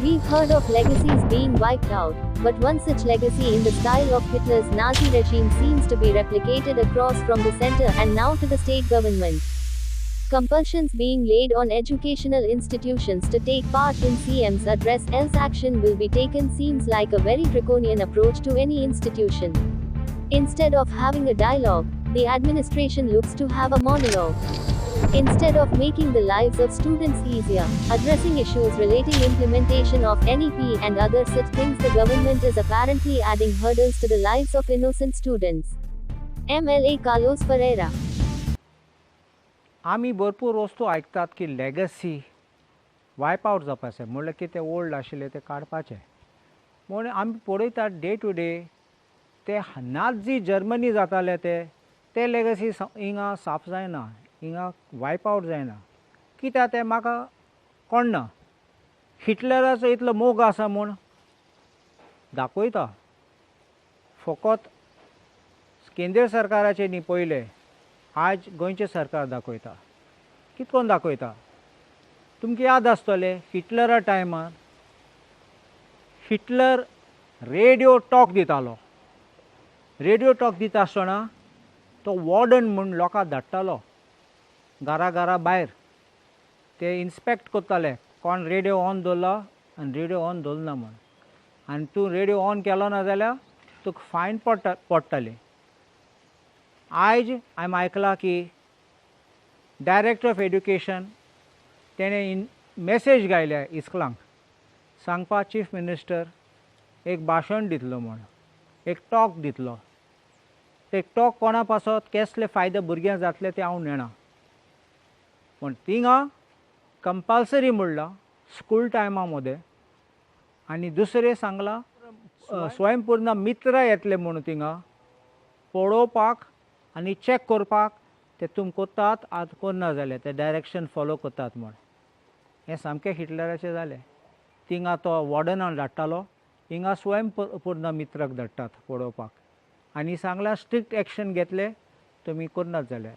We've heard of legacies being wiped out, but one such legacy in the style of Hitler's Nazi regime seems to be replicated across from the center and now to the state government. Compulsions being laid on educational institutions to take part in CM's address else action will be taken seems like a very draconian approach to any institution. Instead of having a dialogue, the administration looks to have a monologue. Instead of making the lives of students easier, addressing issues relating implementation of NEP and other such things, the government is apparently adding hurdles to the lives of innocent students. MLA Carlos Ferreira. आमी भरपूर वस्तू आयकतात की legacy वायप out जावपाचें म्हणल्यार कितें old आशिल्लें तें काडपाचें म्हूण आमी पळयतात डे टू डे ते नाझी जर्मनी जाताले ते लेगसी हिंगा साफ जायना, हिंगा वायप आवट जायना. कित्याक तें म्हाका कळना. हिटलराचो इतलो मोग आसा म्हूण दाखयता. फकत केंद्र सरकाराचें न्ही पयलें, आज गोंयचें सरकार दाखयता. कितकोन दाखयता? तुमकां याद आसतलें हिटलरा टायमार हिटलर रेडिओ टॉक दितालो. रेडिओ टॉक दिता आसतना तो वॉर्डन म्हूण लोकांक धाडटालो घरा भायर. ते इन्स्पेक्ट करताले कोण रेडिओ ऑन दवरला आनी रेडिओ ऑन दवरना ना म्हूण. आनी तूं रेडिओ ऑन केलो ना जाल्यार तुका फायन पडटाली. आयज हांवें आयकलां की डायरेक्टर ऑफ एड्युकेशन तेणें मेसेज घायल्या इस्कलांक सांगपा चीफ मिनिस्टर एक भाशण दितलो म्हूण, एक टॉक दितलो. ते टॉक कोणा पासत कसले फायदे भुरग्यांक जातले ते हांव नेणा. पूण थिंगा कंपल्सरी म्हणलां स्कूल टायमा मदें. आनी दुसरें सांगलां स्वयंपूर्ण मित्र येतले म्हणून थिंगा पळोवपाक आनी चॅक करपाक ते तुम कोतात आतां करना जालें ते डायरेक्शन फॉलो कोतात म्हूण. हें सामकें हिटलराचें जालें. थिंगा तो वॉर्डनाक धाडटालो, हिंगा स्वयंपूर्ण मित्राक धाडटात पळोवपाक. आनी सांगलां स्ट्रिक्ट एक्शन घेतले तुमी करनात जाल्यार.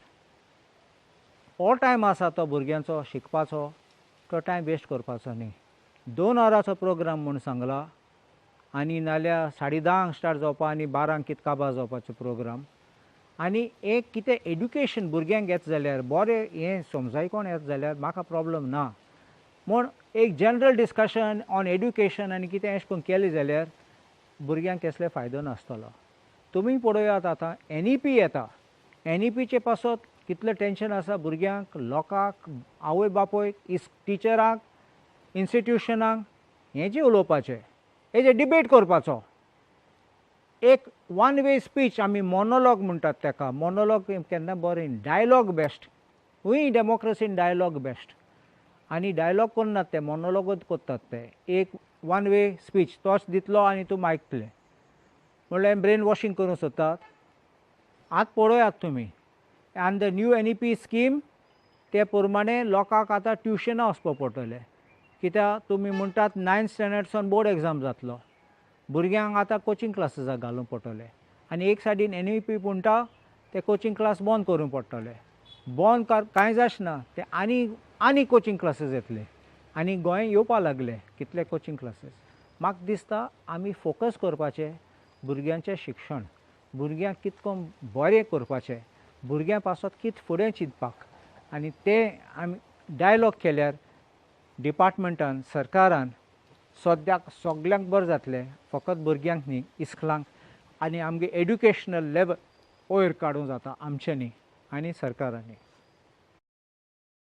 हो टायम आसा तो भुरग्यांचो शिकपाचो, तो टायम वेस्ट करपाचो न्ही. 2 वरांचो प्रोग्राम म्हूण सांगला आनी नाल्यार 10:30 स्टार्ट जावपा आनी 12 कितें काबार जावपाचो प्रोग्राम. आनी एक कितें एड्युकेशन भुरग्यांक येता जाल्यार बरें हें समजायकोन येता जाल्यार म्हाका प्रॉब्लम ना. म्हूण एक जनरल डिस्कशन ऑन एड्युकेशन आनी कितें अशें करून केलें जाल्यार भुरग्यांक कसले फायदो नासतलो. तुमी पळयात आतां NEP येता. NEPचे पासत कितलें टेंशन आसा भुरग्यांक, लोकांक, आवय बापोयक, टिचरांक, इन्स्टिट्युशनांक. हेजें उलोवपाचें, हेजें डिबेट करपाचो. एक वन वे स्पीच आमी मोनोलॉग म्हणटात ताका. मोनोलॉग केन्ना बरें, डायलॉग बेस्ट. हूंय डेमोक्रेसीन डायलॉग बेस्ट. आनी डायलॉग करनात ते, मोनोलॉगूच करतात ते. एक वन वे स्पीच तोच दितलो आनी तुमी आयकतले. म्हणल्यार ब्रेन वॉशींग करूंक सोदतात. आतां पळयात तुमी आनी द न्यू NEP स्कीम ते प्रमाणे लोकांक आतां ट्युशनां वचपाक पडटलें. कित्याक तुमी म्हणटात 9th स्टँडर्डसून बोर्ड एग्जाम जातलो. भुरग्यांक आतां कोचिंग क्लासीसाक घालूंक पडटलें. आनी एक सायडीन NEP म्हणटा ते कोचिंग क्लास बंद करूंक पडटले. बंद कांय जाचना ते आनी कोचिंग क्लासीस येतले. आनी गोंय येवपा लागले कितले कोचिंग क्लासीस. म्हाका दिसता आमी फोकस करपाचें भुरग्यांचें शिक्षण. भुरग्यांक कितकोन बरें करपाचें, भुरग्यां पासत कितें फुडें चिंतपाक. आनी तें आमी डायलॉग केल्यार डिपार्टमेंटान, सरकारान सद्याक सगल्यांक बरें जातलें. फकत भुरग्यांक न्ही, इस्कलांक आनी आमगे एड्युकेशनल लेवल वयर काडूंक जाता आमचें न्ही आनी सरकारांनी.